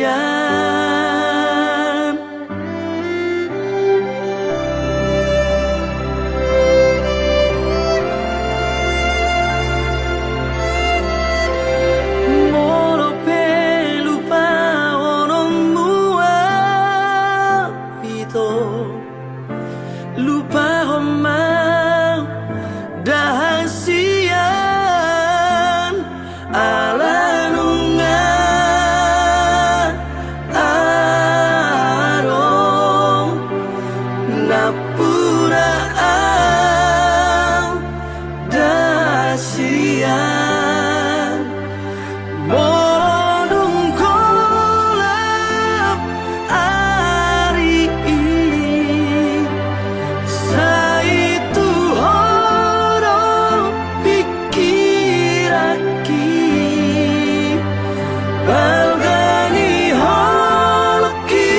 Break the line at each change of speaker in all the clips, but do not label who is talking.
kepastian. Moro pe lupa ononmu apito, lupa romau dahasian alanunga arong napura ang dahasian monong kolap ari sa itu horong pikiraki balgani holoki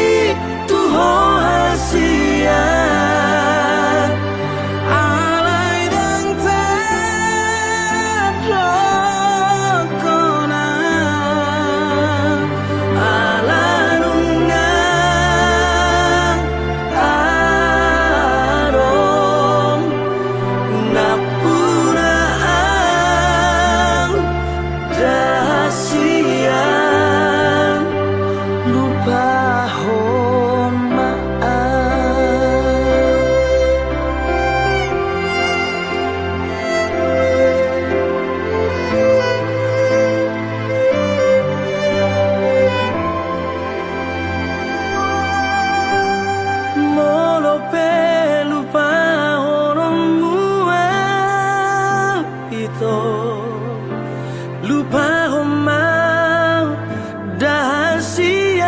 tuho hasian alay dang tadrokona alanunga arong napura ang dahasian lupahon molo pe lupa ononmu apito, lupa romau dahasian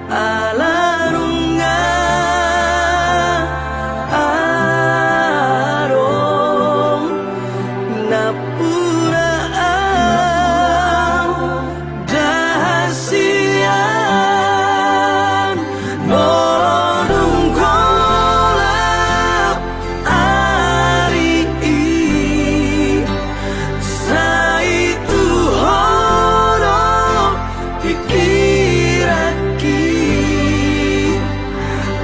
alanunga arong napura ang dahasian monong kolap ari sa itu horong pikiraki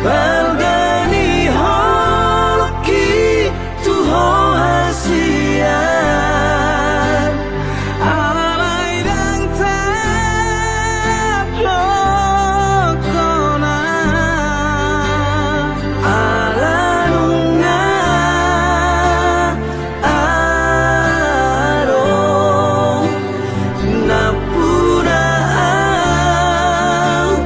balgani holoki tuho hasian alay dang tadrokona alanunga arong napura ang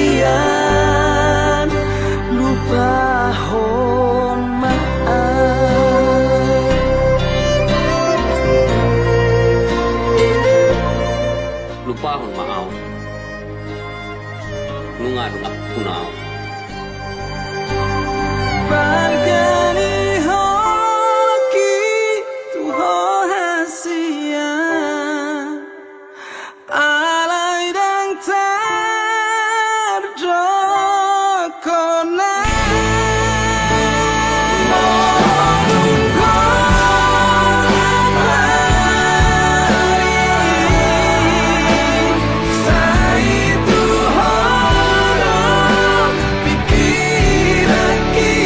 dahasian lupahon
Lupahon maaw lunga lunga punaw
balgani holoki tuho hasian alay dang tadrokona monong kolap sa itu horong pikiraki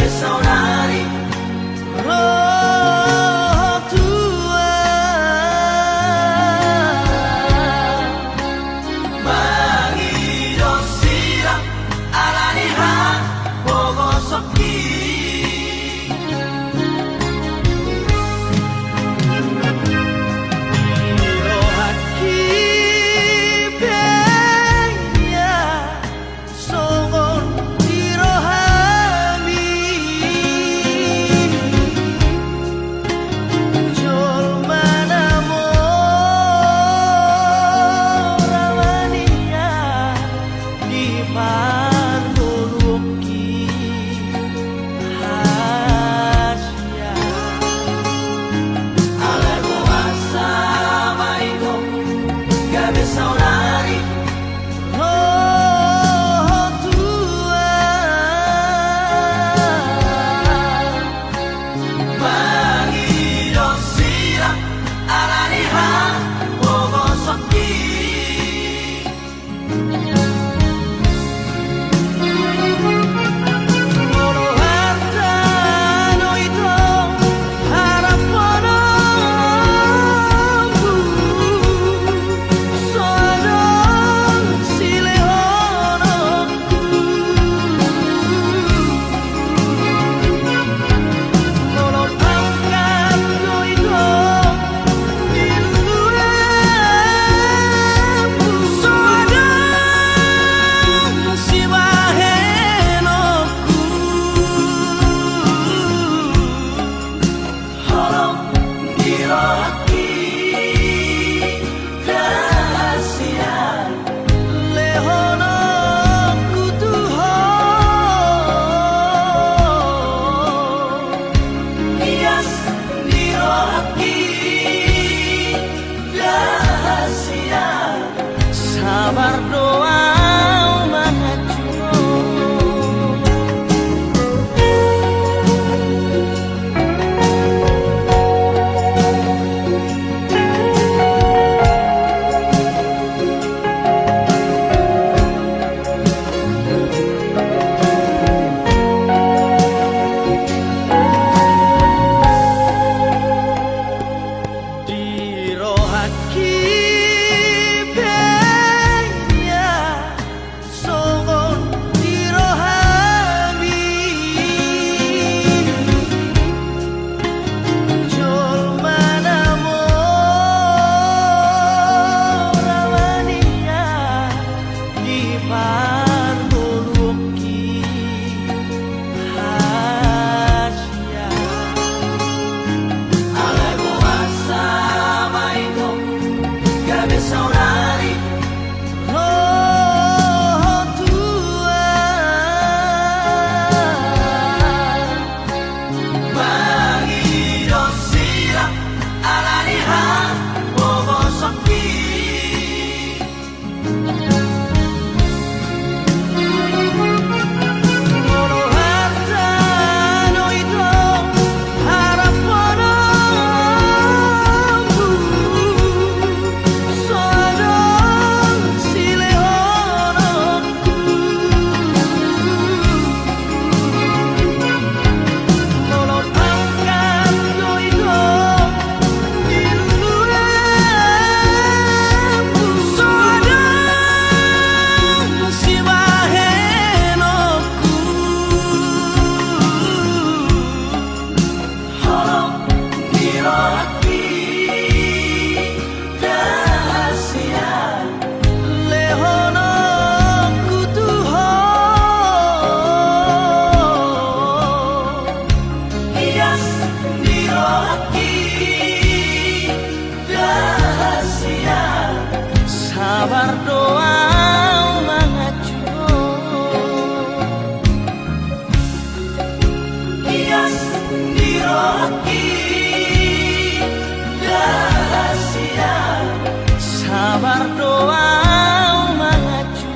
Saudari roh tua Magido silang alanihan bogosoki rohaki penya songon saudari roh tua Magido silang alanihan bogosoki Mono harta no ito harapan sabar doa mengacu di rohaki sabar doa mengacu hias diroki rahasia sabar doa mengacu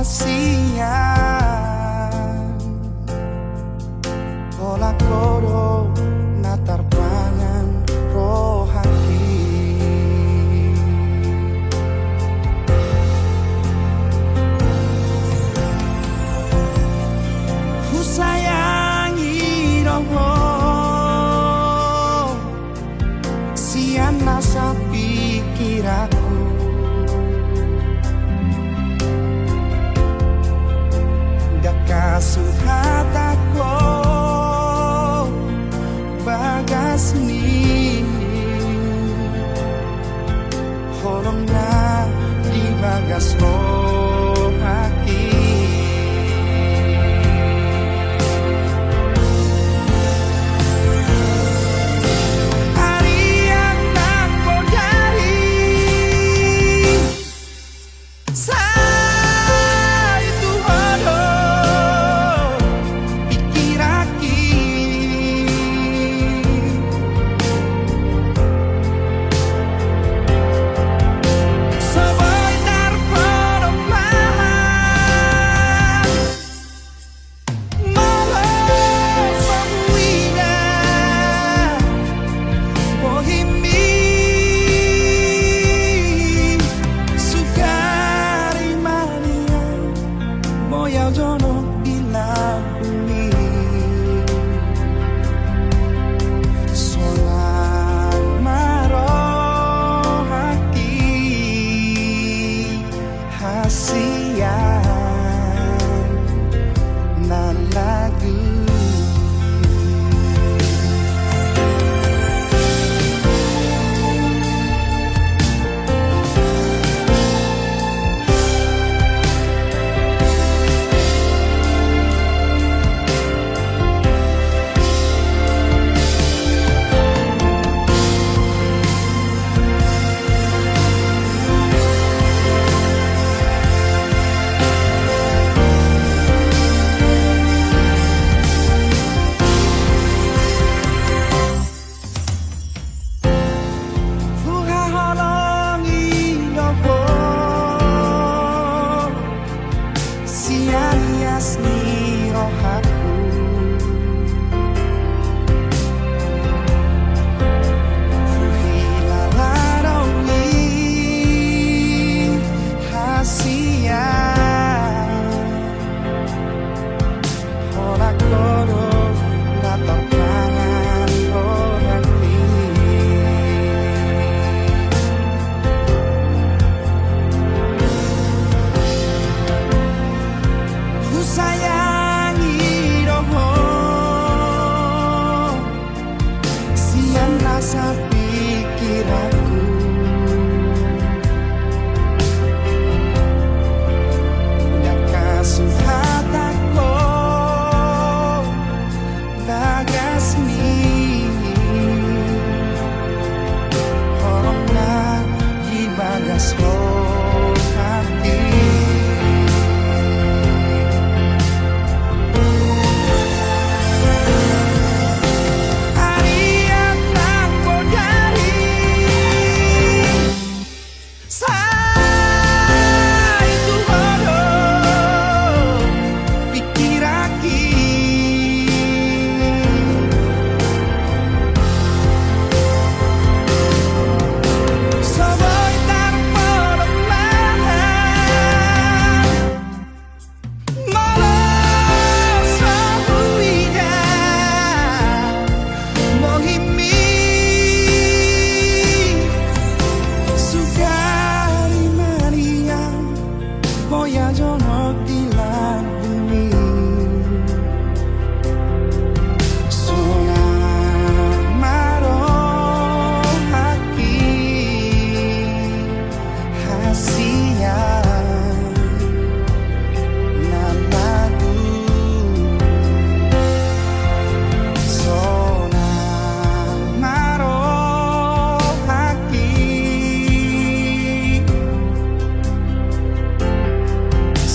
hasian olah koro natar pangan rohaki ku sayangi roho sian nasa pikiraku kasuhatako bagas ni horong na di bagas rohaki harian aku dari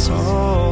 so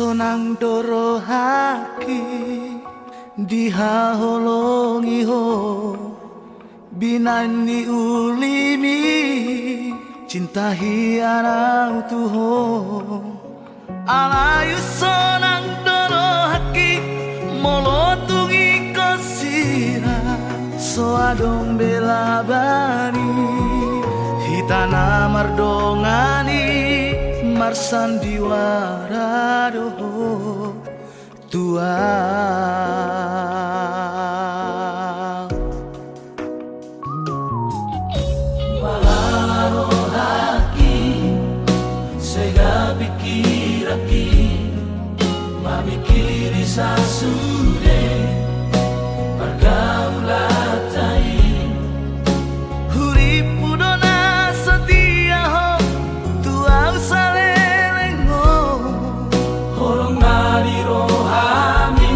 sonang doro haki dihaholongi ho binani ulimi cinta hianau tuho alayu sonang doro haki molotungi kosira soadong bela bani hitana mardongani marsan diwara doho tua malaro haki sega pikiraki mamikiri sasude pergaulatai huripu dona setia ho tua usalelengo holong nari rohami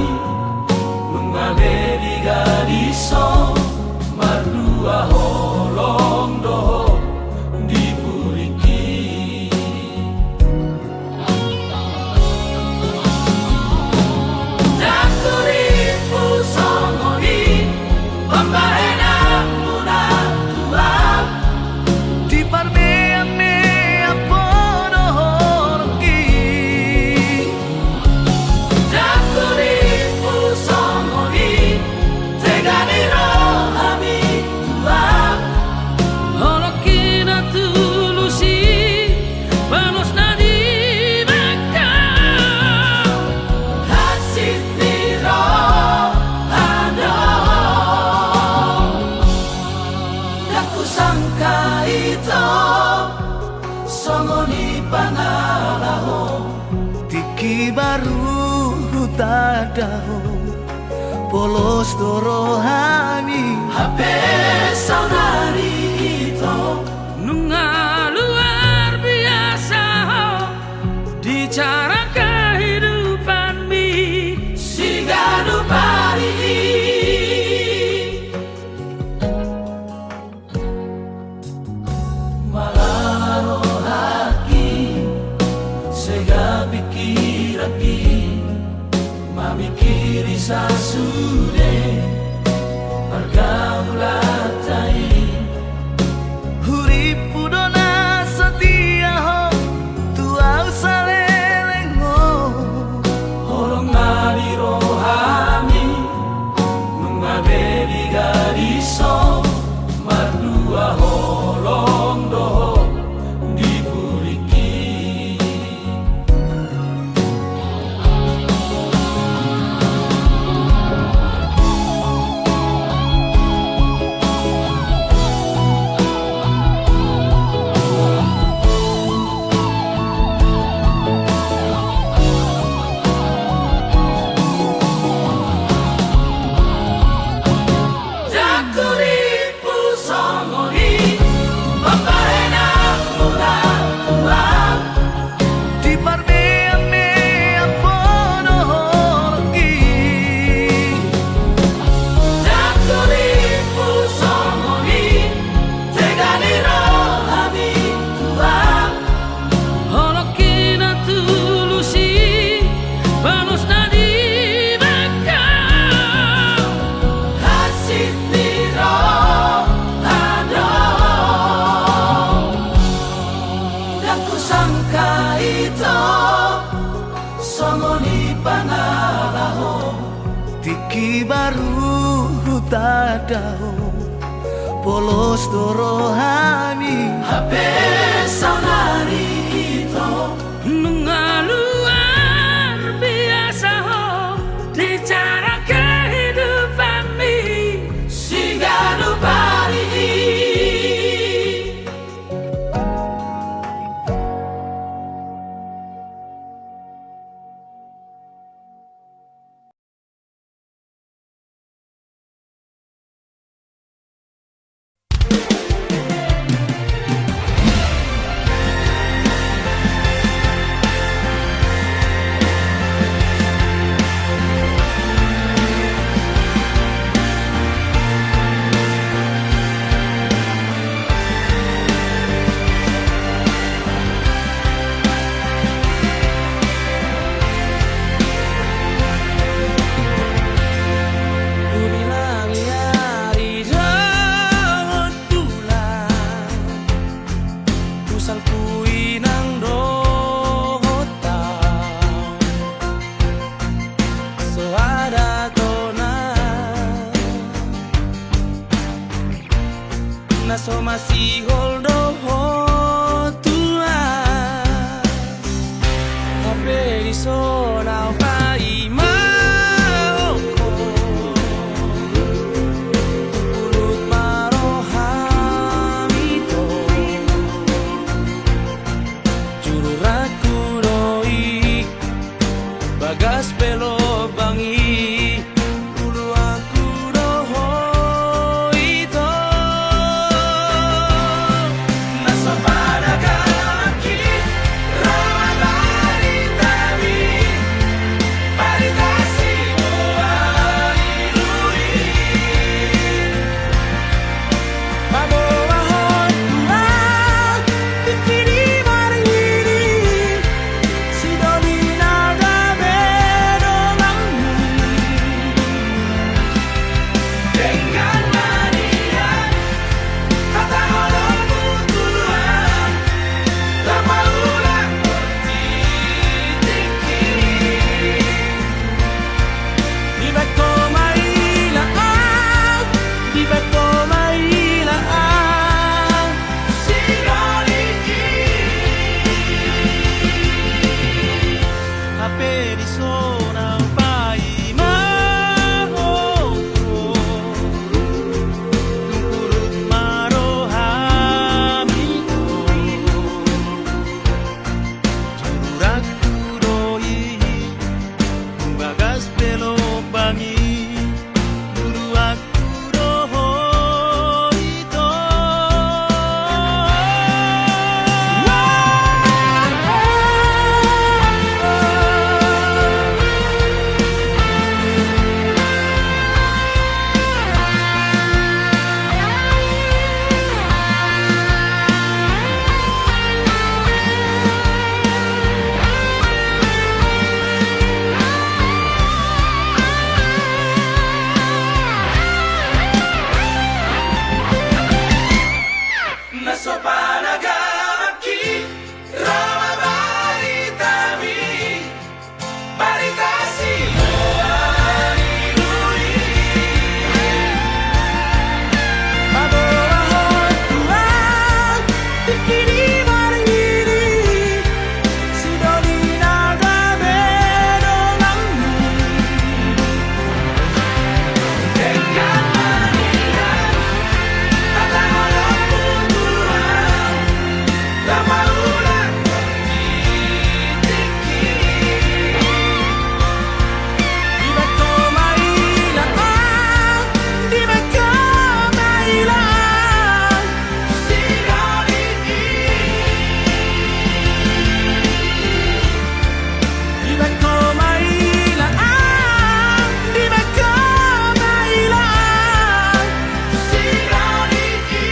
nungabedi gadiso mardua holong doho dipuriki Dakuripu songoni pembahena muna tua di parmeame apono horoki Dakuripu songoni tegani rohami tua holokina tulusi vamos nadi maka hasitiro ado aku sangka itu songoni pangalaho tiki baru tadao polos dorohani hape saudari itu nunga luar biasa di cara kehidupan mi sigadu pari malaro haki sega pikiraki mamikiri sasude pergaulatai huripu dona setia ho tua usalelengo holong nari rohami nungabedi gadiso mardua holong doho dipuriki Dakuripu songoni pembahena muna tua di parmeame apono horoki Dakuripu songoni tegani rohami tua holokina tulusi vamos nadi maka hasitiro ado aku sangka itu songoni pangalaho tiki baru tadao polos dorohami hape saudari itu nunga luar biasa ho di cara kehidupan mi sigadu pari
naso masih holdo tua hape di sona pai maoko kulut marohamito juru raku doi bagas pelo bangi dulu aku doho itu naso pada kaki ramadhani tami paritasi buai lui bawa hot tua dikiri mariri si doni naga bedolangmu dengan mania kata holongmu turuan lama ulang tiki di beko mailaan di beko mailaan si doliki hape di sona pai maoko kurut marohamito juraku doi bagas pelo bangi dulu aku doho itu naso panagaki ramabali tami paritasi buai lui bawa hot tua dikiri mariri si doni naga bedolangmu dengan mania kata holongmu turuan lama ulang tiki di beko mailaan di beko mailaan si doliki di beko mailaan di beko mailaan si doliki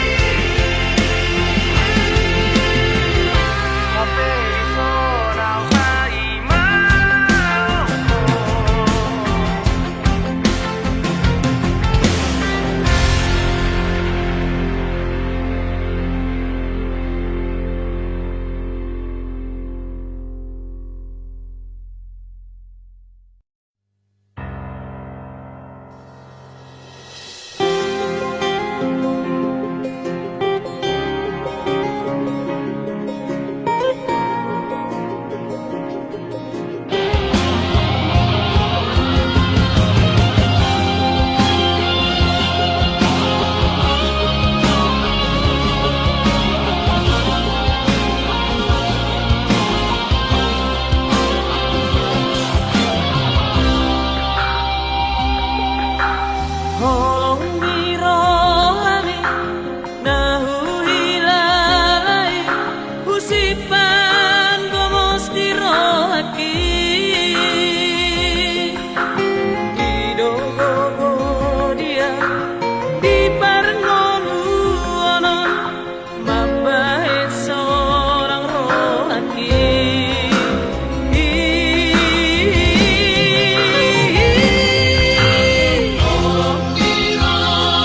hape sona pai maoko holong dirohami nahu hilai husipan gomos dirohaki didogo dia di parngonu onon mabait seorang rohaki holong dirohami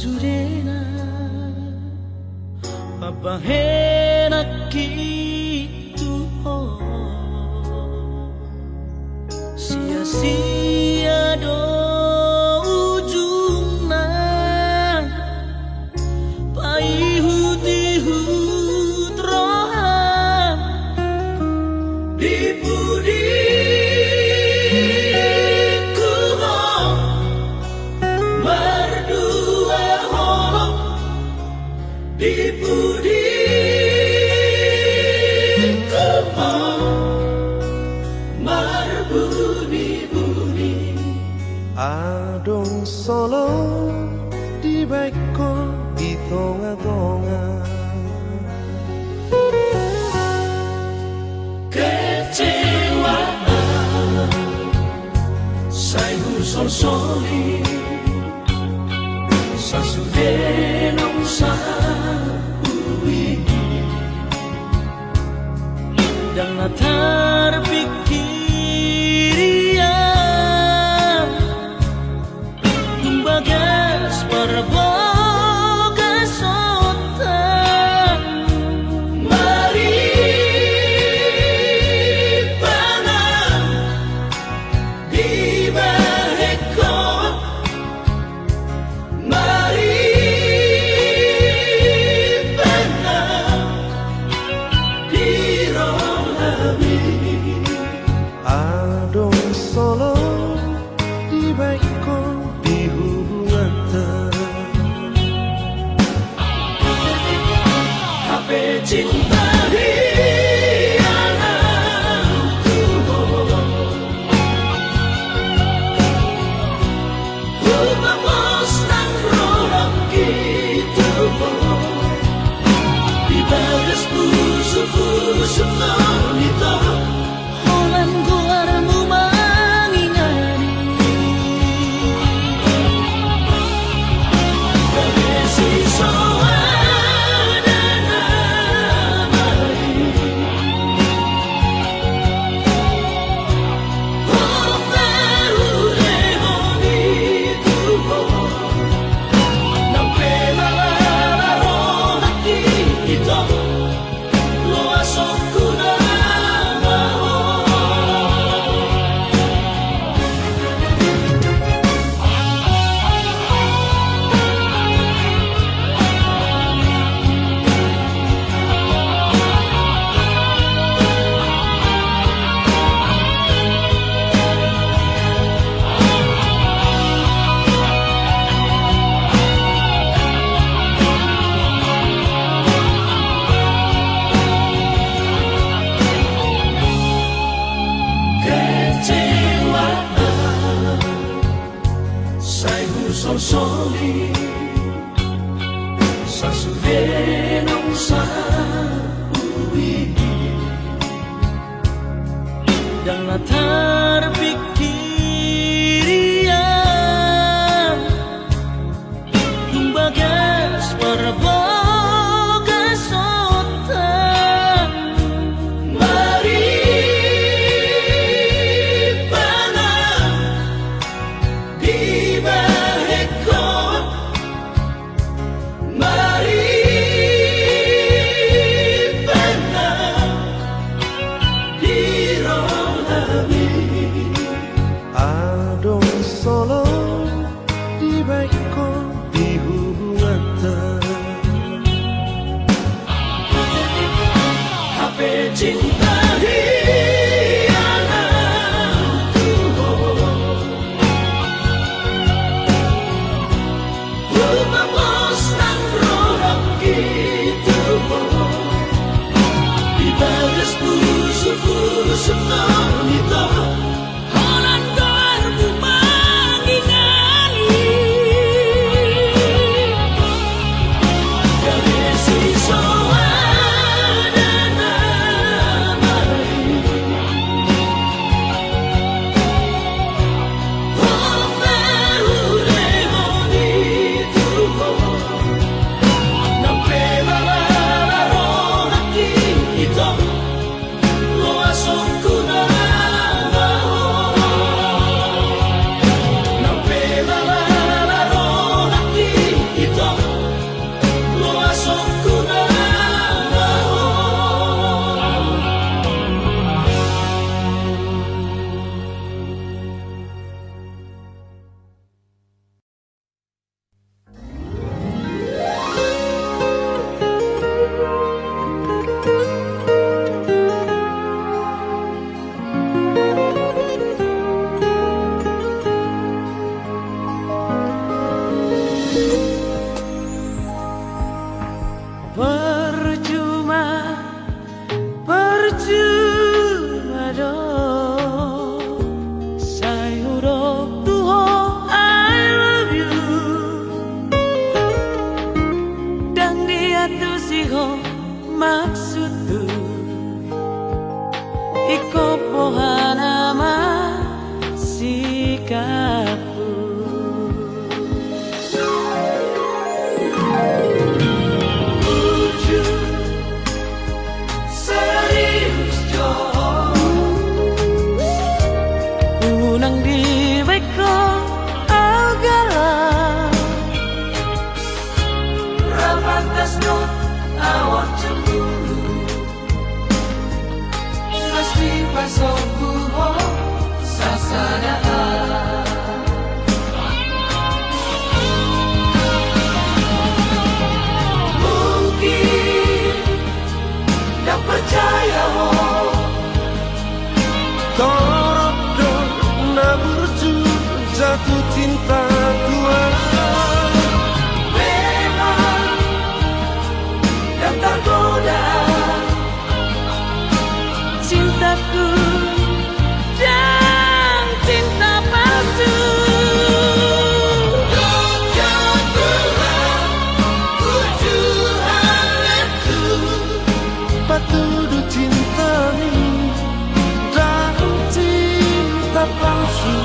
sudena mabahenak itu sia-sia do ujungna paihut-ihut rohan di budiku merdua holong di budiku marbuni-buni
adong solo di baiko di tonga-tonga
kecewaan saya sol-soli sasudenong sa uwi dan latar pikirian tumbagas parboga sotan mari panang di baheko mari panang di rohami
adong solo di baiko di hubungan
HP cinta hiangan tubuh Hubamos ng rohang kitubo di bagas puso-puso nito Holan guar mo mangingani Kabesi soada na mali Holong na huleho dito Nang pelalaro hati ito Luasok ko na kecewaan saya sol-soli sasudenong sa uwi dan latar pikirian tumbagas parboga sotan mari panang di baheko mari panang di rohami
liho maksudku iko pohanama sikapku.
Buju serius jo
Unang diwek ko agala
Rapantas no awak cemburu Pasti pasok buho sasadaan Mungkin tak percaya ho
Torop don na burju jatuh cinta tua.
Memang tak tergoda
cintaku dan cinta palsu.
Patudu cinta ni dan cinta palsu.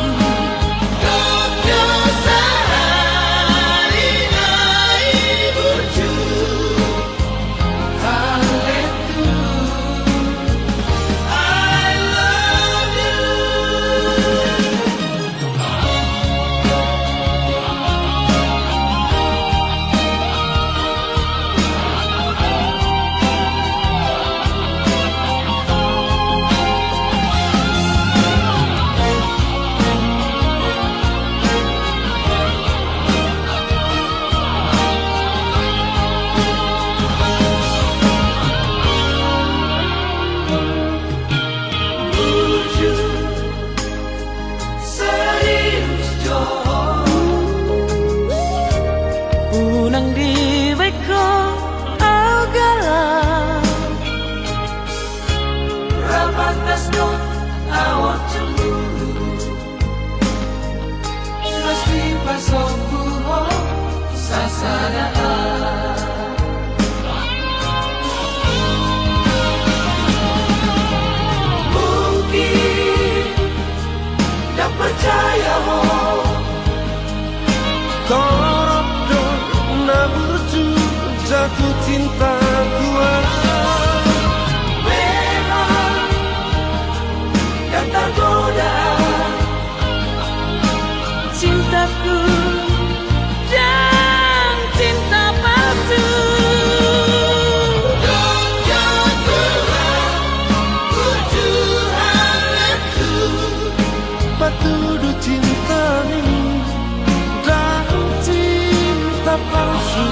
Serius jo
Unang diwek ko agala
Rapantas no awak cemburu Pasti pasok buho sasadaan Mungkin tak percaya ho
Torop don na burju jatuh cinta tua.
Memang tak tergoda
cintaku dan cinta palsu.
Patudu cinta ni dan cinta palsu.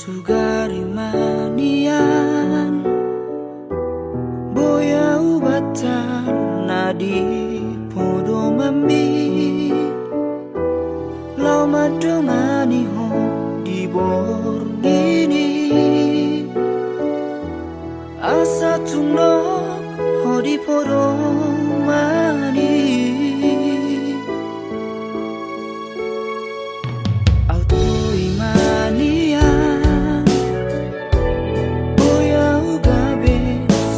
Sugari manian boya ubatan nadi podo mami lau madumani ho di borgini asa tunok ho di podo mani auto imania boya ugabe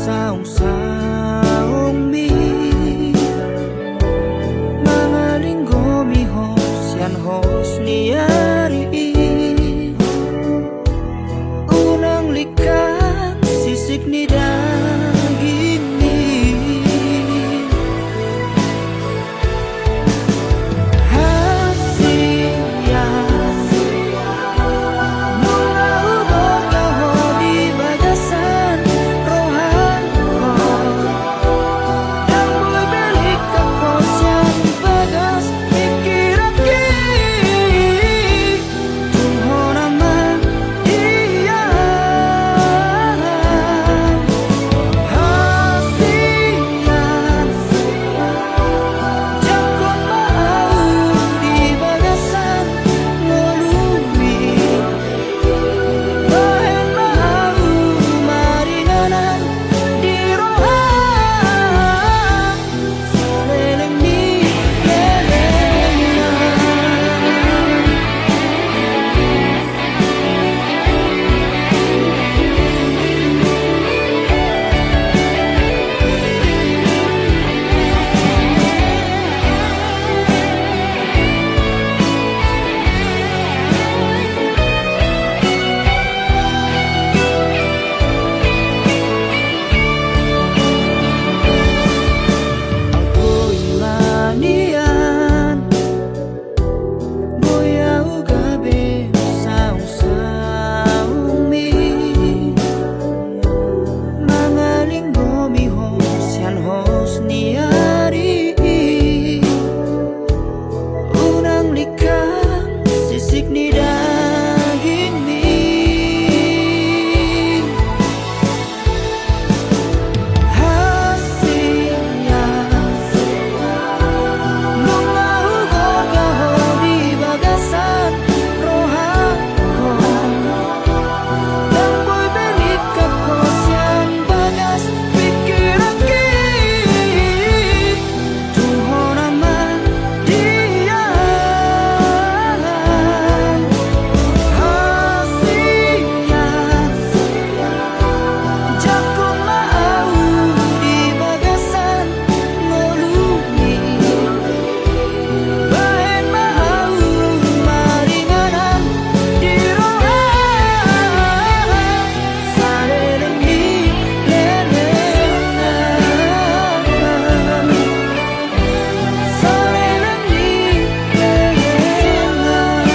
saung saung mi mangalinggo mi hos yan hos niari unang likan sisik ni daging ni hasia mula ubah kau di bagasan rohanku dan mulai balik ke pos yang bagas pikir aki tunggu nama dia hasian jakon mau di bagasan ngelumi bahen mau maringanan di rohan saleleng ni lelengan Aku ilanian boya ugabe saung saung mi mangalinggo mi hos yan hos niari unang likan sisik ni daging mi hasia mula ubah kau di bagasan rohanku dan boy balik ke pos yang bagas pikir aki tunggu nama dia hasian jakon mau di bagasan ngelumi bahen mau maringanan di rohan saleleng ni lelengan saleleng ni lelengan.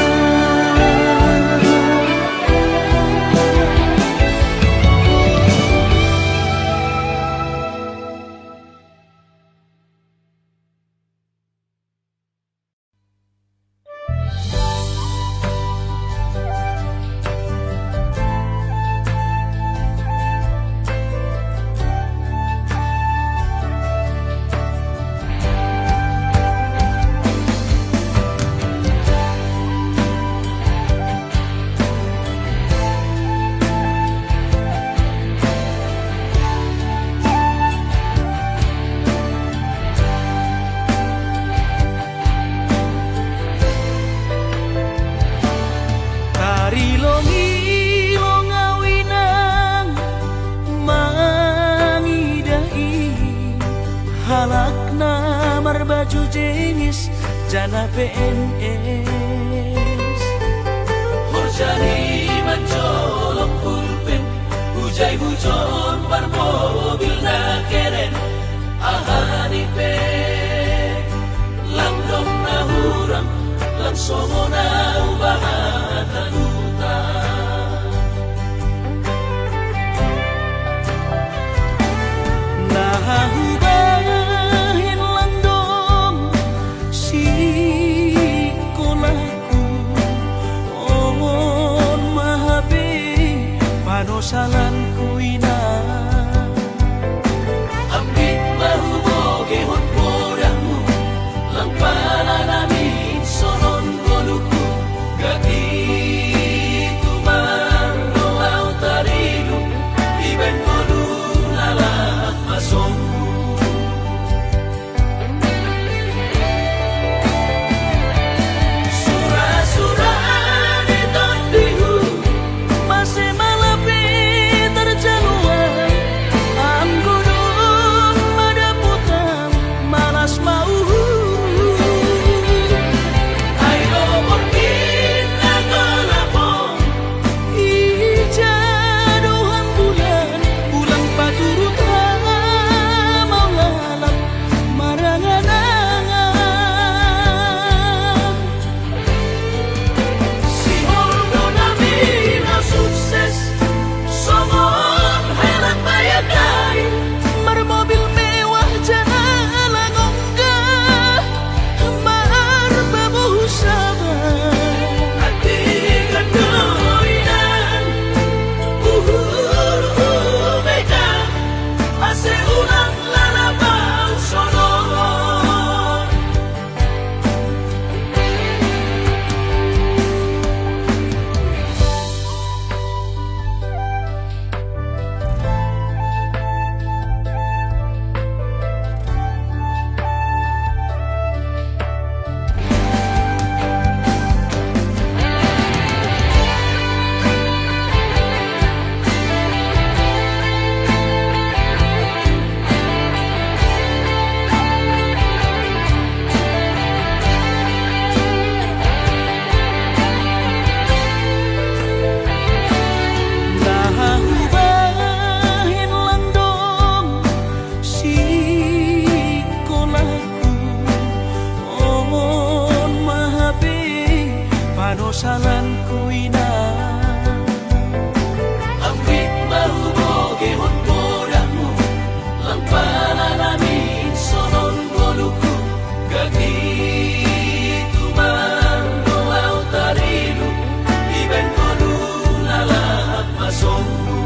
Karilo ngilo ngawinang mangidai halakna marbaju jenis jana PNS
Horjani mancolok pulpen Hujai hujon bar mobil na keren Ahani pe Langdong na hurang Langsongo na ubahatan utang
nahubahin lang dong si kolaku ongon mahabi panosalan kuina
Ambit mahuboge hot podamu Lang pala namin sonon goluku Gati tumando au tarilu Iben golu nalat masongku Surah-surah di tondihu
masih malapi terjaluan am gunung madaputan malas mau
Ayo mungkin nagalapong
ijaduhan bulan pulang paturut mau lalap marangan-angan
Si Holdo namin na sukses Somon helat bayagay
bermobil mewah jalan onggah marbabuh sabar
Hati kedoinan Mega Ase ulang lalabang sonon
Nahubahin lang dong si kolaku on mahabi panosalan kuina
Ambit mahuboge hot podamu Lang pala namin sonon goluku Gati tumando au tarilu Iben golu nalat masongku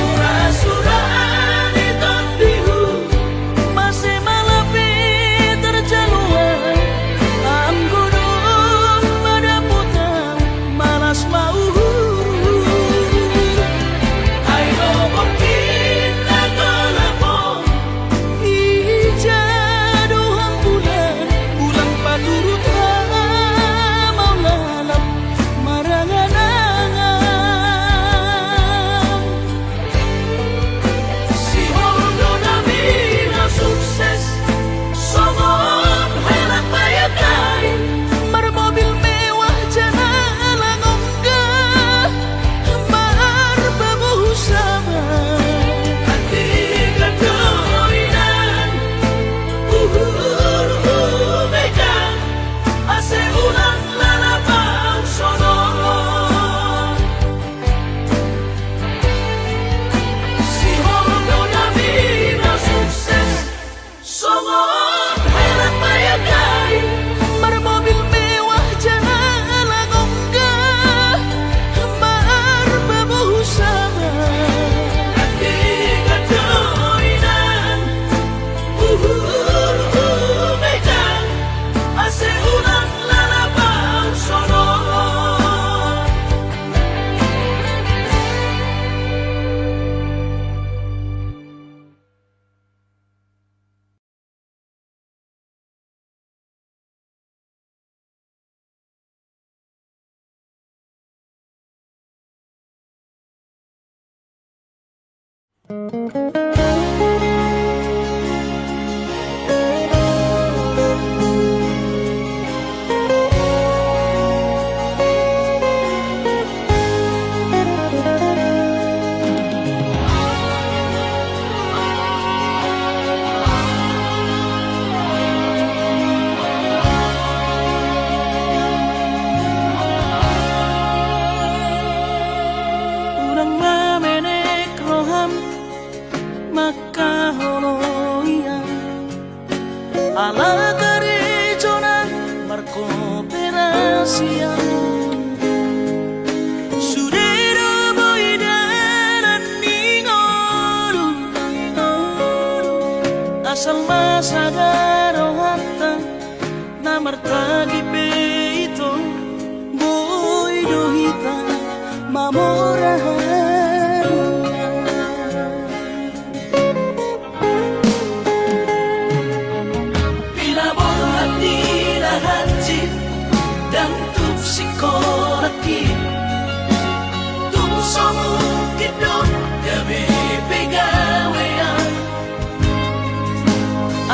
Surah-surah di tondihu
masih malapi terjaluan am gunung madaputan malas mau
Ayo mungkin nagalapong
ijaduhan bulan pulang paturut mau lalap marangan-angan
Si Holdo namin na sukses Somon helat bayagay
bermobil mewah jalan onggah marbabuh sabar
Hati kedoinan Mega Ase ulang lalabang sonon Si Holdo namin na sukses Somon helat bayagay
bermobil mewah jalan onggah marbabuh sabar
Hati kedoinan Mega Ase ulang lalabang sonon
siang Sudero boidaran ningolu Asal masagaro hatta Namartagi peito Boido hita mamorahan dan tuk sikoraki tuk somu kidot gabe pegawean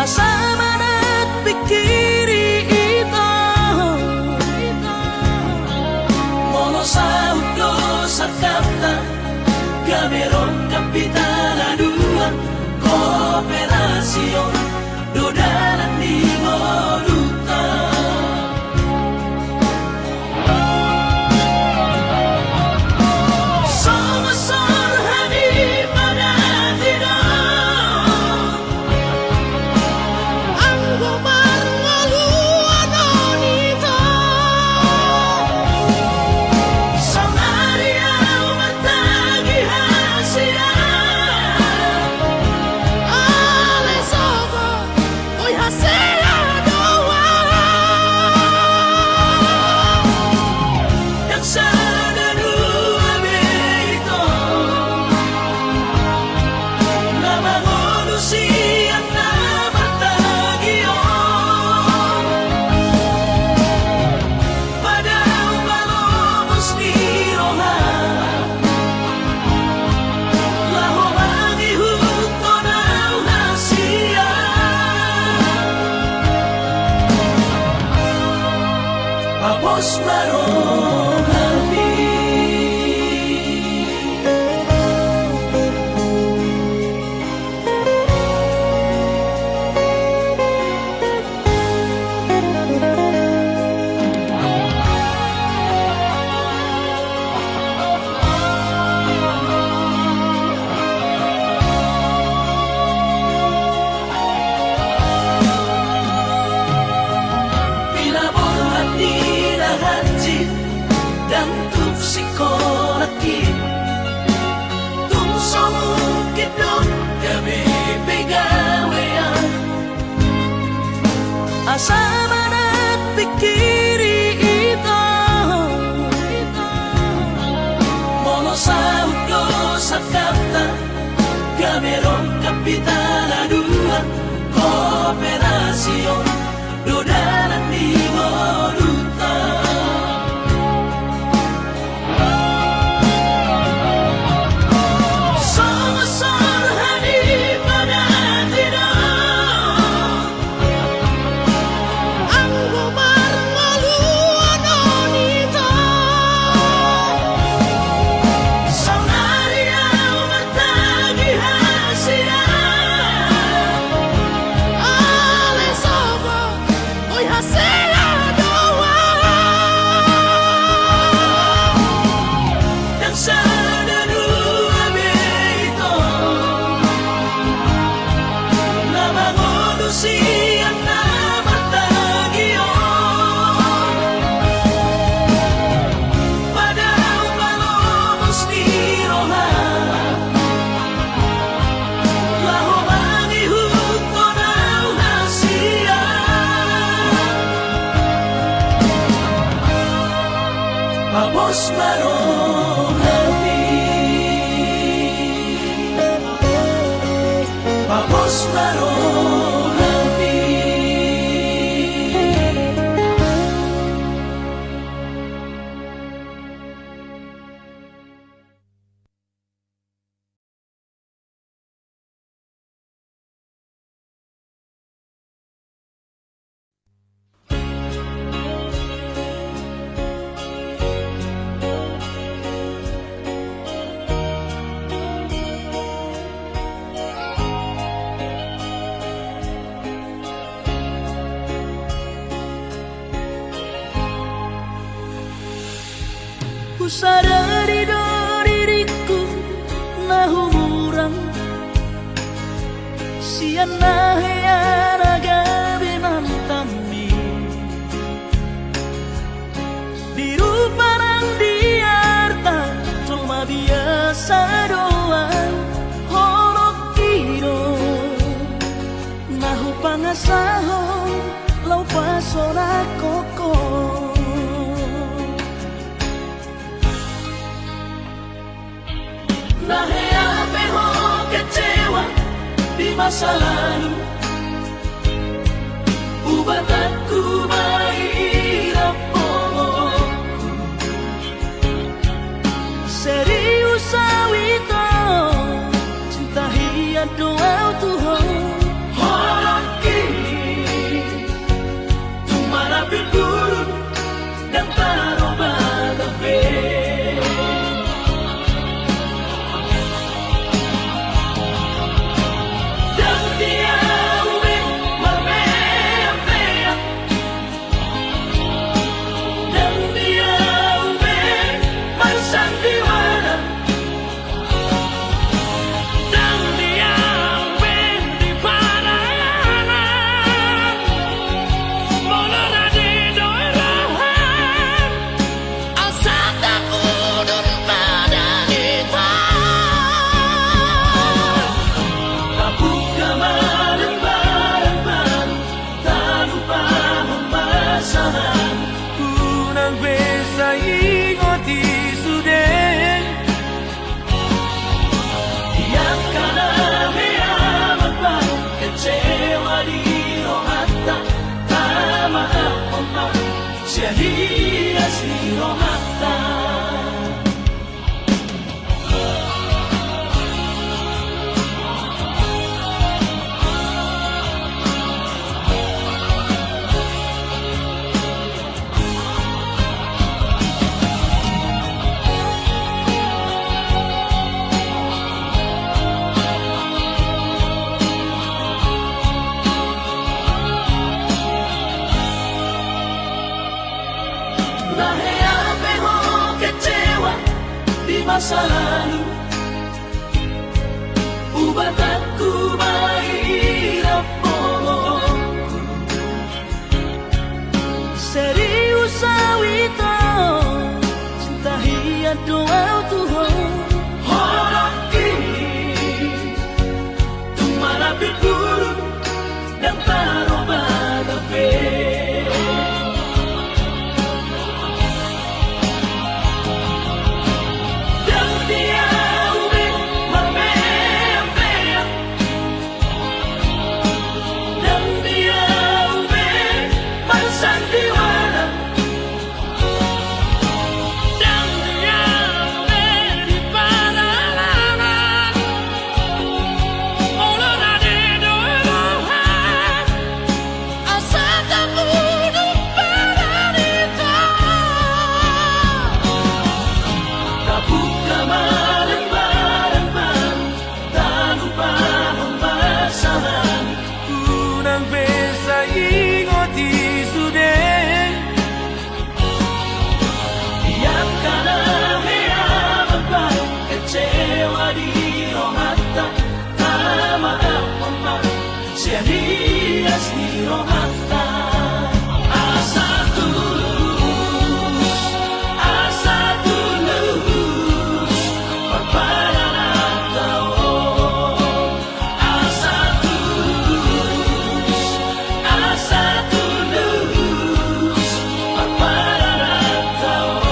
asa manat pikiri ito mono sa udo sa kapta gaberon kapitala dua kooperasyon dodalan di ngoluta Papos marong habi dan tuk sikoraki tung somu kidot gabe pegawean asa manat pikiri ito mono sa udo sa kapta gaberon kapitala dua kooperasyon dodalan di ngoluta Papos marong habi Papos marong habi Ku sadari do diriku na humuran sian na heyara gabi nantami pesona koko. Nahe ape ho kecewa di masa lalu, ubah aku mairapoku. Serius awito cinta hiya doa Tuhan. Hoki tumara pipurun dan taroba gabe. Dan dia ube marbea. Dan dia ube marsandiwara. Dan dia ube di parayanan. Molona di doirahan. Asal tak udur pada kita. Kabuka bareng-bareng baru, tak lupa pembasahan.
Unang besa ingoti sudah.
Yang kana meyaman baru kecewa di rohata. Tak maaf omak sia-sia si rohata. Nahe ape ho kecewa di masa lalu, ubah aku mairapoku. Serius awito cinta hiya doa Tuhan. Hoki tumara pipurun dan taroba gabe. Dan dia ube marbea. Dan dia ube marsandiwara. Dan dia ube di parayanan. Molona di doirahan. Asal tak udur pada kita. Kabuka bareng-bareng baru, tak lupa pembasahan.
Unang besa ingoti sudah.
Yang kana meyaman baru kecewa di rohata. Tak maaf omak sia-sia si rohata. Asa tulus perpadanan tao. Asa tulus perpadanan tao.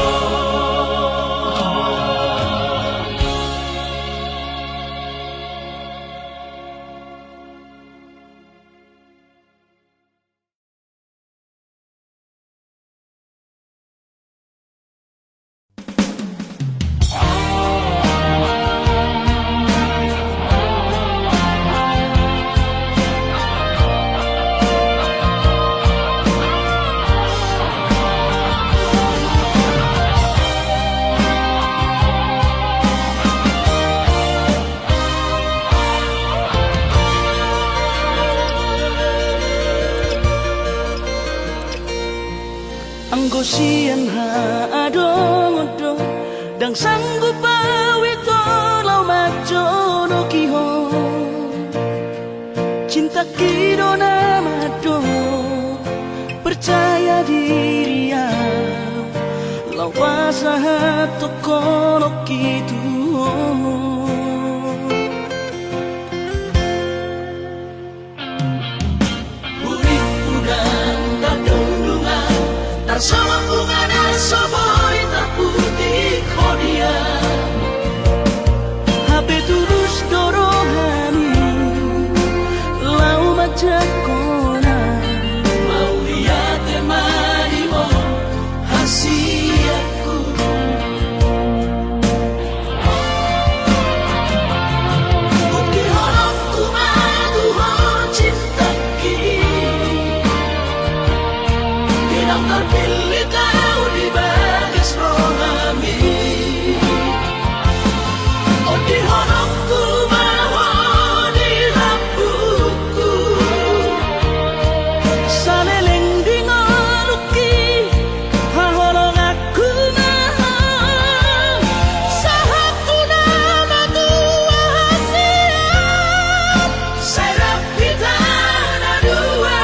Anggo sian ha adong-odong dang sanggup awito lau majo no kihon. Cinta kido namado percaya diri ya lau pasahat tokono kitu. Urip udang kadong Bilang terpilih kau di bagas rohami. Oh di honokku maho di rambutku, saleleng di ngaluki hahorong aku maha. Sahatu nama tua hasian, serap kita na dua.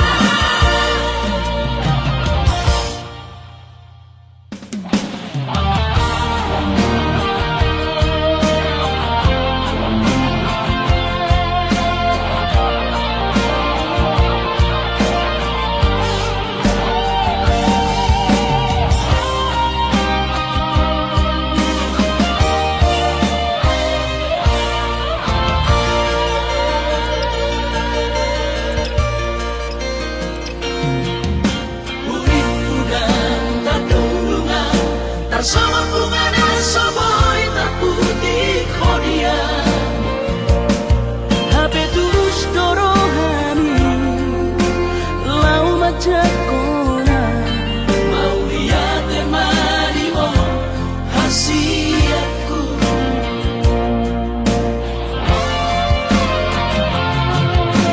Urip udang terdungan, tersama bunga dan soboy terputih kodian. HP terus dorohani, lau majakona, mau lihat temani mo hasiatku.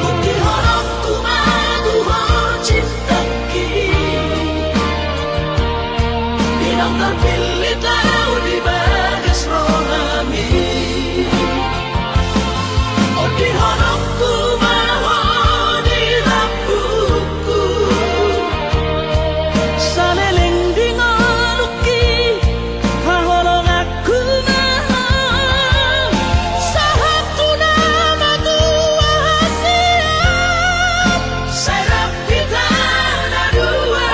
Bukti horokku madu ho cintaki, bilang terpilih kau di bagas rohami. Oh di honokku maho di rambutku, saleleng di ngaluki hahorong aku maha. Sahatu nama tua hasian, serap kita na dua.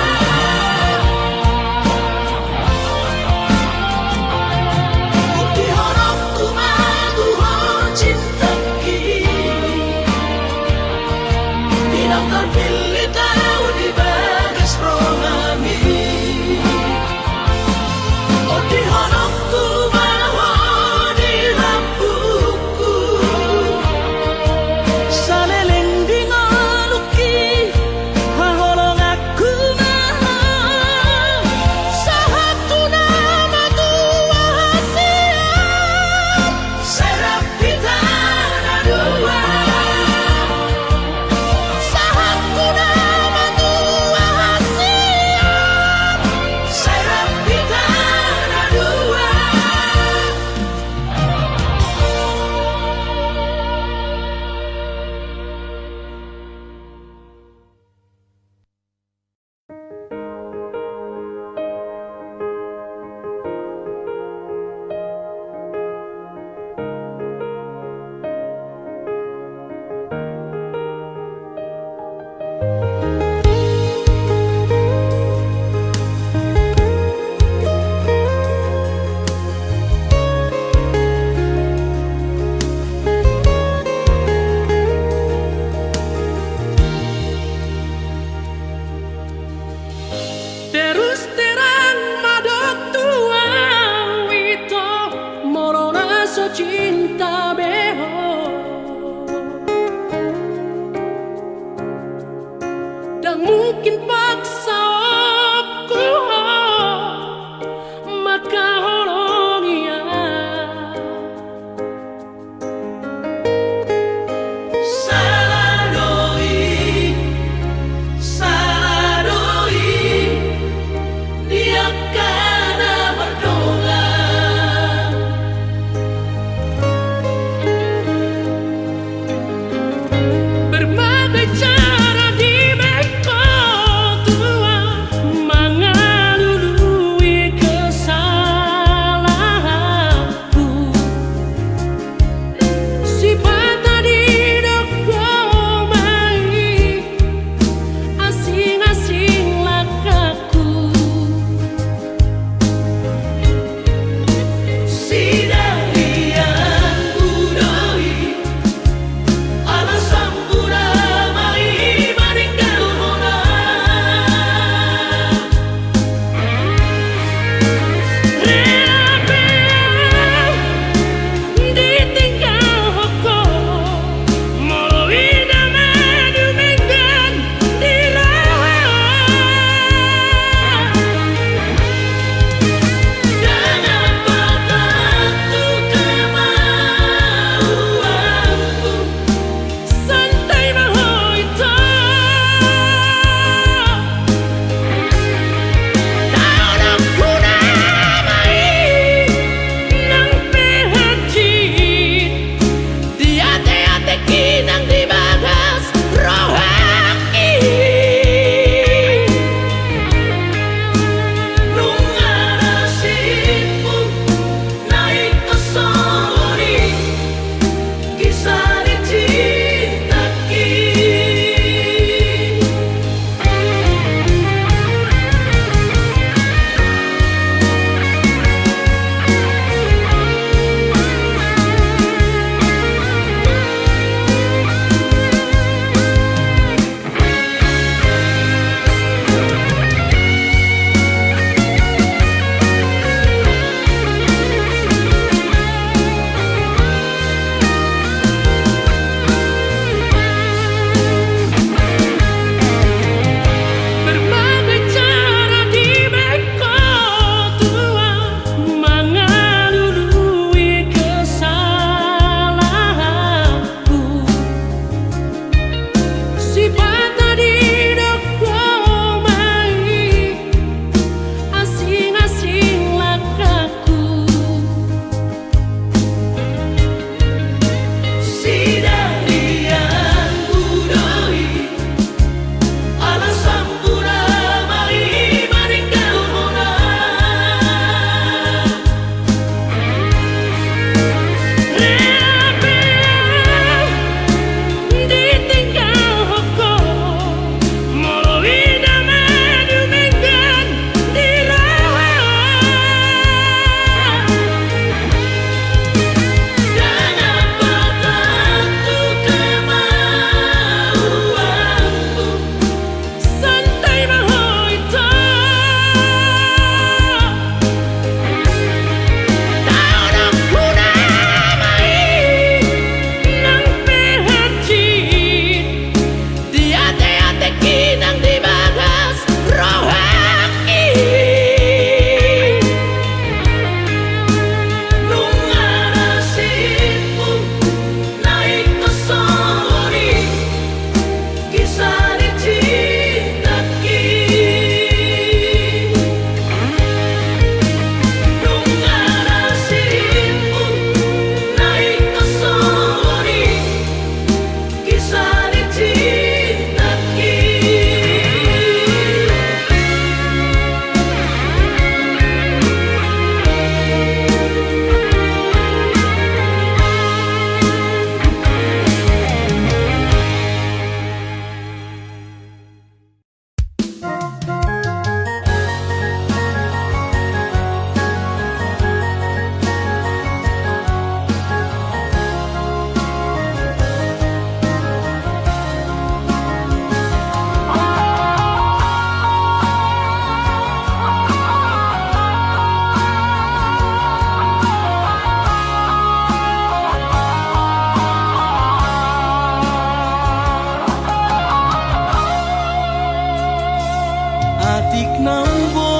tiknam bo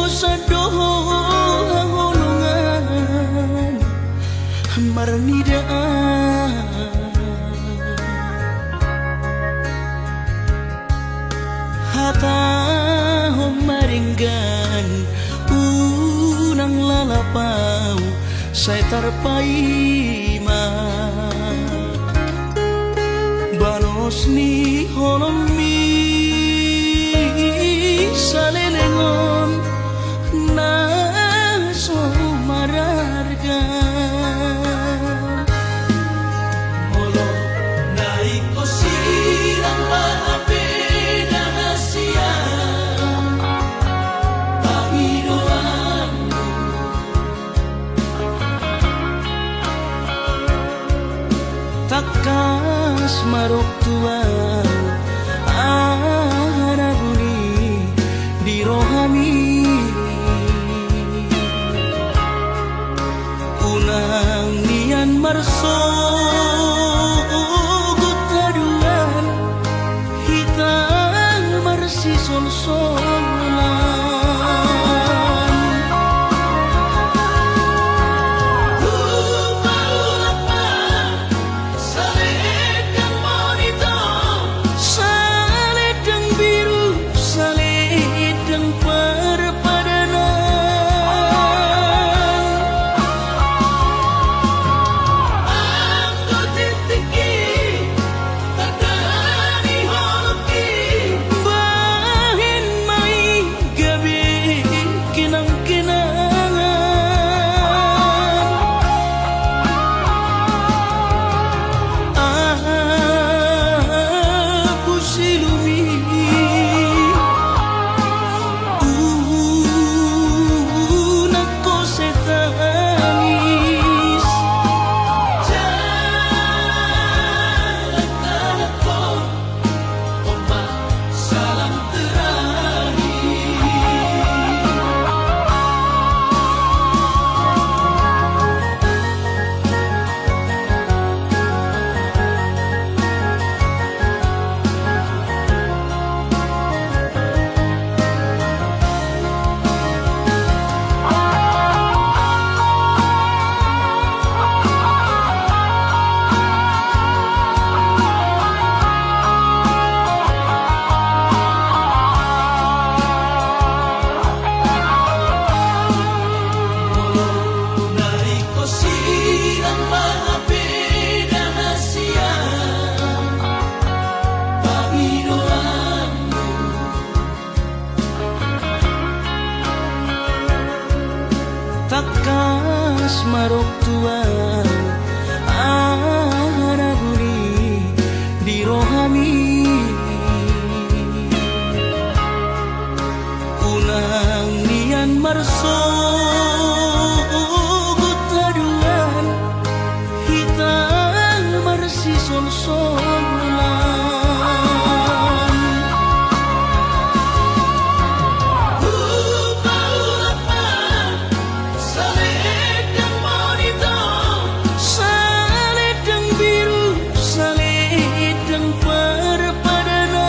sa doha holongan marnidaan hata maringgan unang lalapaw say tarpaima banos ni honomi sa lelengon na sumarargan
Molo nai ko sirang maapeda na siya Panginoon
takas maruktuan arabuni di rohani unang nian marso gutaduan hitang marsi sol-solan saledang biru saledang perpadanan
Aku titiki tadani holoki
bahin mai gabi kinang-kinangan aku silumi nako setanis
Jalan tanahku Ombak salam Nari ko sirang maapeda na siya Panginoon
takas maruktuan arabuni di rohani unang nian marso gutaduan hitang marsi sol-solan
Saledang monito
saledang biru saledang perpadanan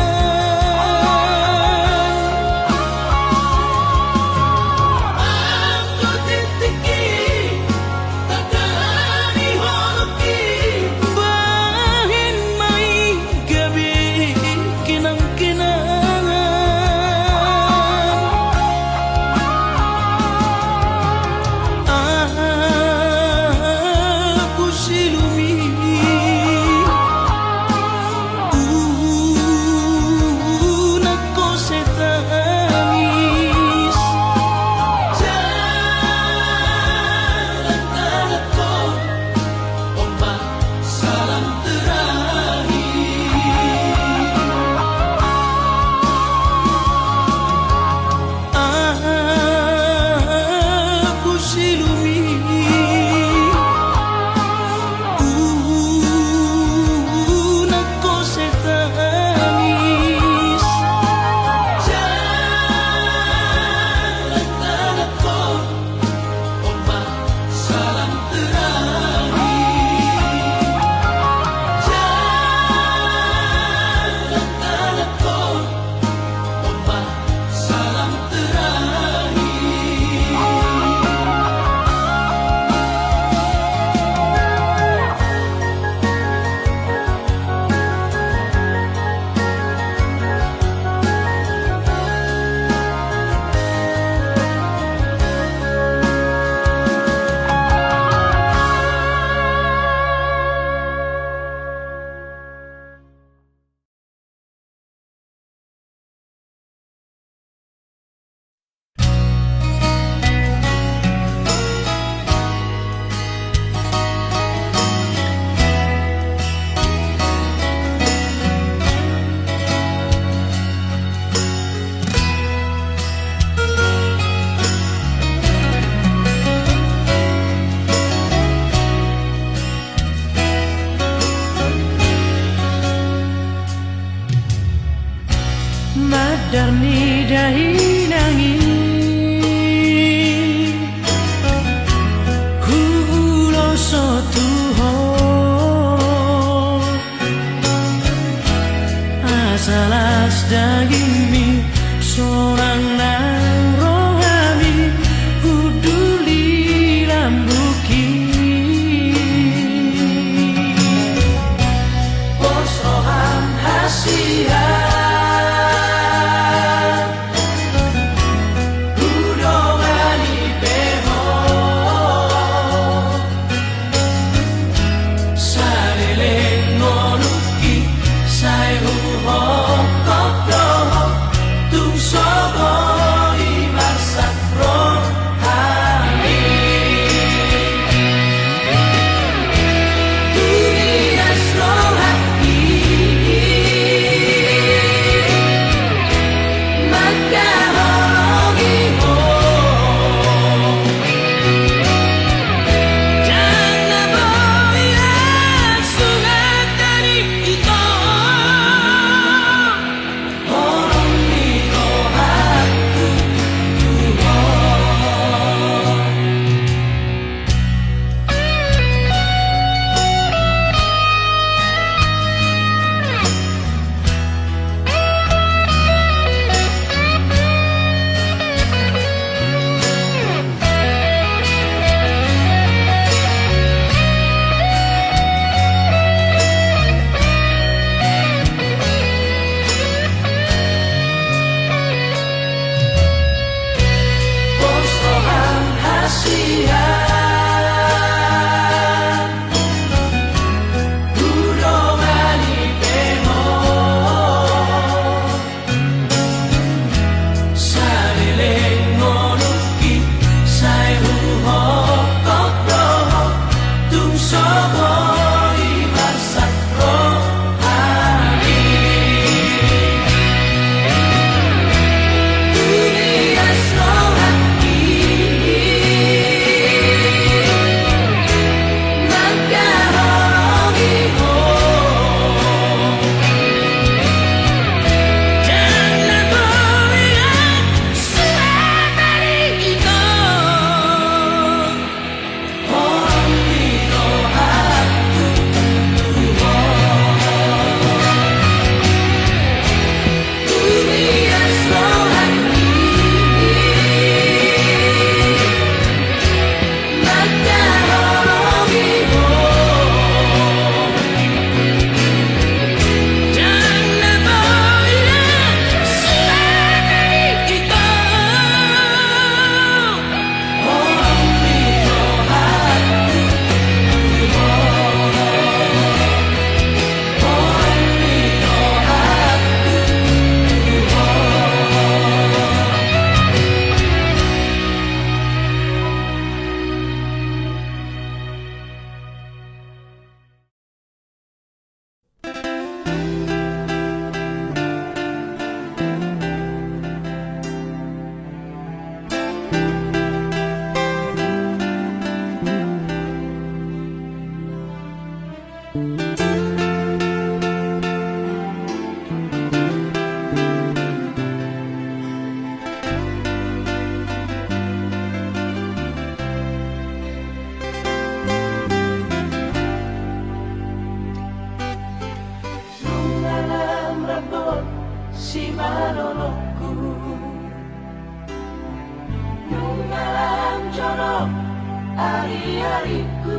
hari-hariku.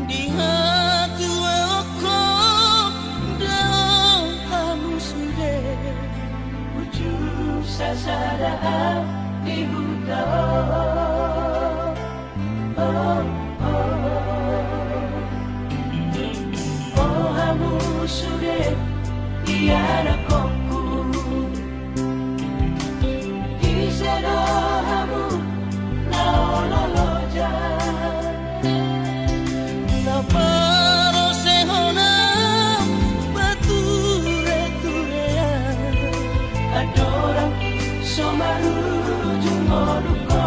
Di hati aku dah kamu sudah
Ujung sasaran di hutan. Oh, kamu sudah tiada koku di sedohamu naoloja.
Naparo sehona bature-turea
Adorang somaru jumoluko.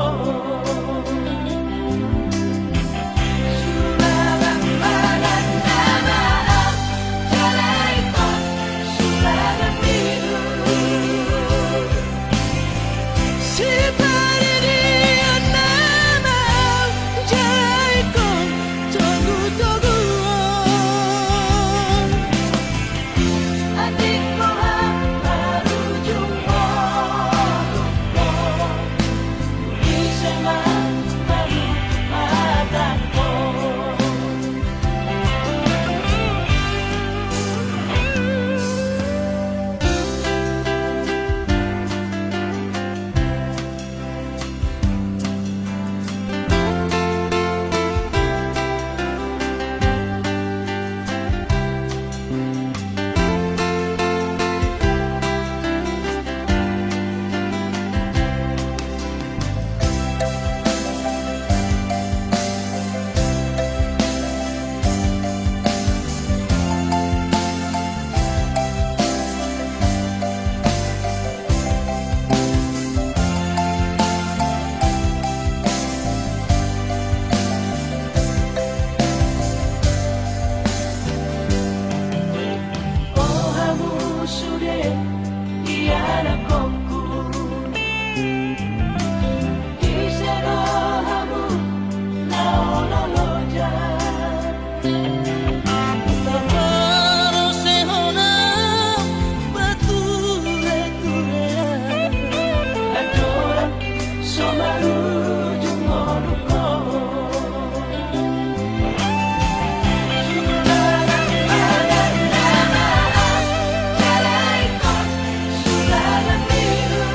Sulagang maganda jalay ko, sulagang biru.
Si pariri nama jai ko togu-togu
Adik ko baru jumpa di semak baru mataku. Oh, kamu sudah tiada koku di sedohamu naoloja.
Naparo sehona bature-turea
Adorang somaru jumoluko. Sulagang maganda jalay ko, sulagang biru.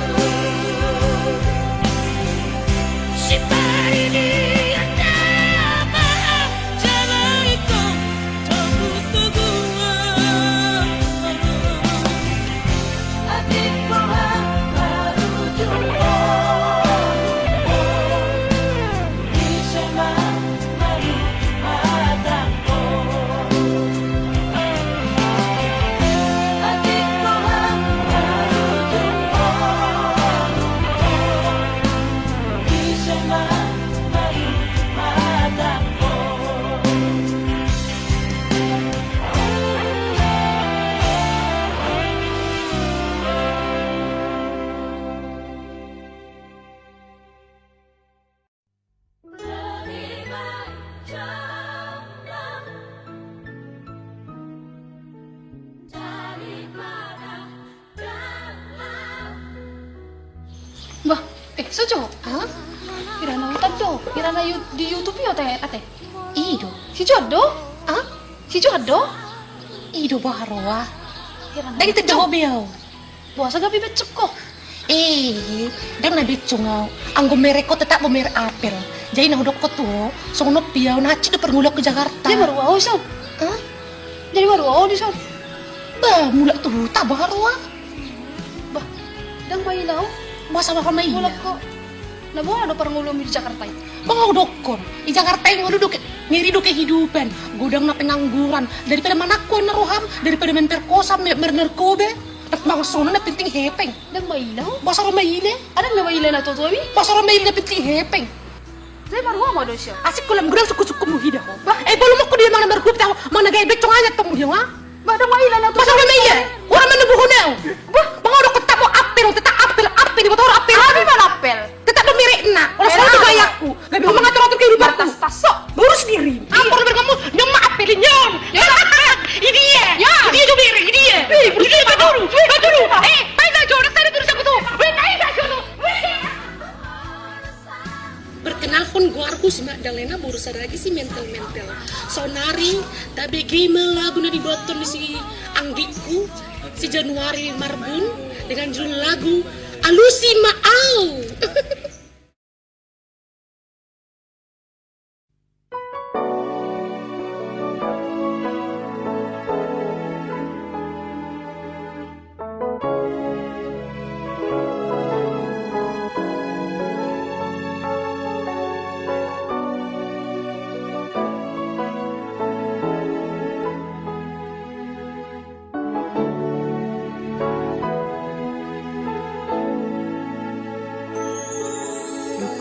Si pariri nama jai ko togu-togu
Adik ko baru jumpa di semak baru mataku. Adik ko baru jumpa di semak baru mataku.
Bah, sejo? Hah? Kirana utap do, kirana di YouTube yo teh ate.
Ido,
Si Jodo?
ah,
Si Jodo?
ido baharwa.
Kirana.
Dari tedong biao.
Buasa gabi becek kok.
Dan nabi cungau. Anggo mereko tetap bomer apel. Jadi nang dok tu, sono biao naci de permulak ke Jakarta.
Dia baru awal sob.
Hah?
Jadi baru awal di sob.
Bah, mulak tu tak baharwa.
Bah, dang bayi lau.
Masa bakal main.
Mulak kok. Nah, buang ada perngulum di Jakarta itu.
Bangau dokon. Di Jakarta yang duduk ngiri do kehidupan, godang na pengangguran, daripada manako na roham, daripada main perkosa, main narkoba, at mga sono na pinting hepeng.
Dang bayi lau.
Basa romaile,
Ada nggak bayi na to tuwi?
basa romaile na pinting hepeng.
Saya baru awal do siya.
Asik ko lang gudang suku-suku mo hida ko. Belum ako dia mga narkoba tao, mga nagay cong anyat tong mo ha.
Bah, dang bayi na to.
Basa romaile, wala man nabuho na. Bah, bangau do kota mo apel, tetap apel di motor apel.
Abi manapel.
Tetap lumiri na. Wala
Pero
sa
ano?
gayaku. Gabi ko mga turato kehidupan ko.
Tasok.
Baru sendiri. Apa lu kamu yang maapelin yon? Ini ya. Ini ya jomere, ini ya. Ini ya baduru. Baik aja orang tadi terus aku tuh. Baik aja aku tuh. aku si Magdalena baru sadar lagi si mental-mental. So nari, tapi game lagu na diboton di si anggiku, si Januari Marbun dengan judul lagu Alusi Maau.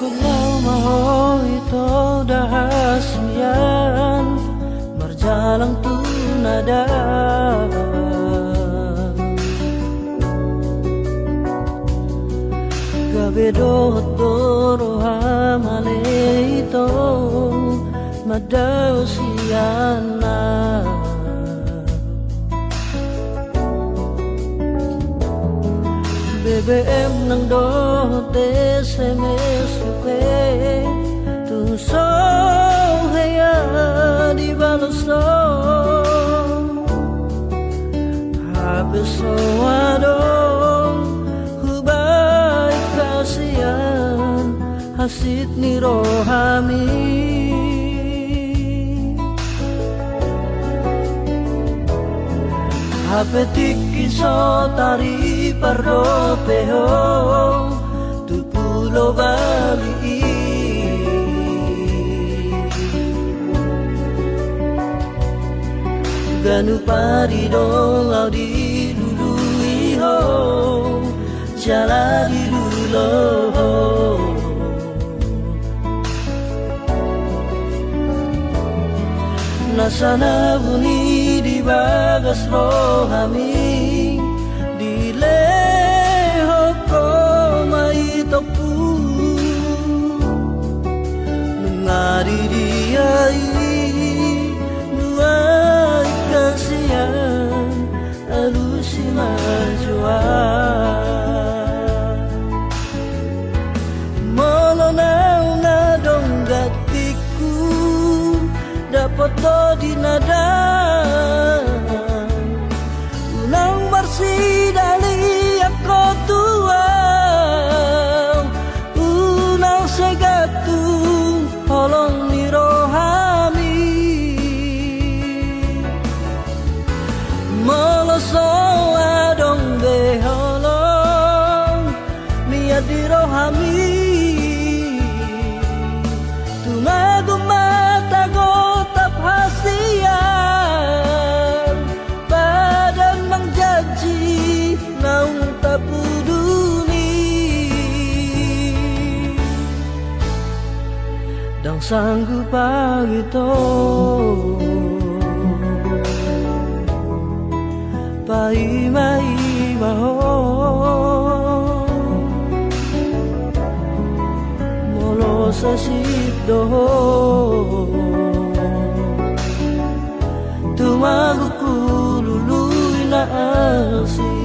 Kalau mau itu dahasian marjalang tunada gabedo toro hamale itu madausiana BBM nang dote SMS suke tunso haya di baloso habeso adong hubay kasihan hasit ni rohami Hapetik iso tari pardo peho tu pulo Bali Ganu pari dolau di dulu iho jala di dulu Nasana buni di bagas rohami di leho ko mai topu nungari diai nuai kasihan alusi majua molonau na donggatiku dapat di nada unang marsi dali ako tuang unang segatu holong ni rohami moloso adong beholong miya di rohami tumago matago hasian badan mangjanji naung tapuduni dang sanggup pagito pai mai baho molo sa sipdo tumago kululuy na asin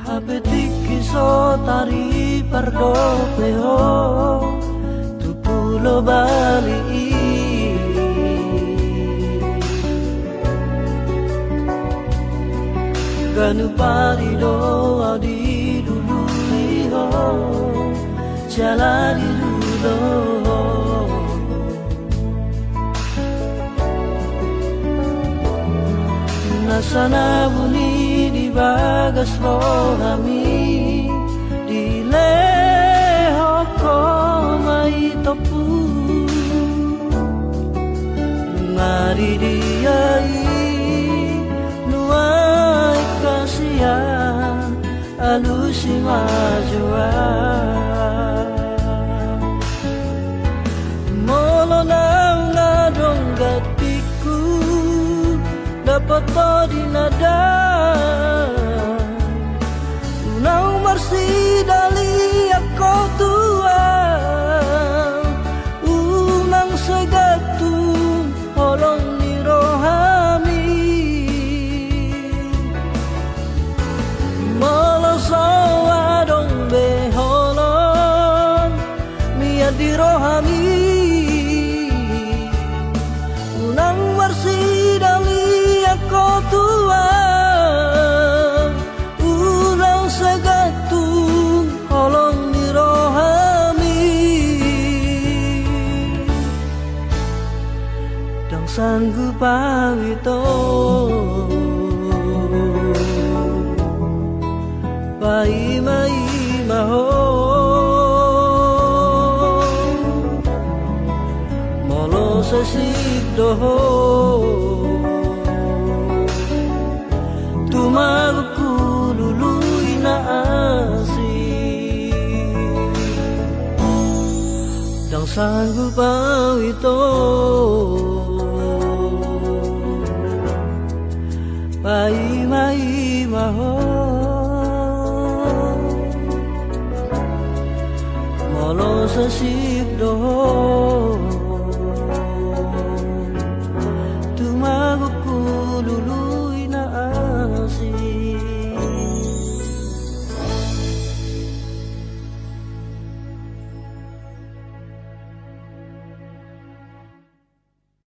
Hapetik iso tari pardo peho tu pulo Bali Ganu pari doa di dulu iho jala di dulu Nasana buni di bagas rohami di leho ko mai topu ngari diai nuai kasihan alusi majua poto di nada Unang marsi dali ako tua Unang segatu holong ni rohami Malasawa dong beholong Mia di rohami Unang marsi dali ako tua Unang segatung holong ni rohami Dan sanggup pawito Pai mai maho Molo sesik doho Tumaku lului na asih Dan sanggup pawito Pai mai maho Molo sesik doho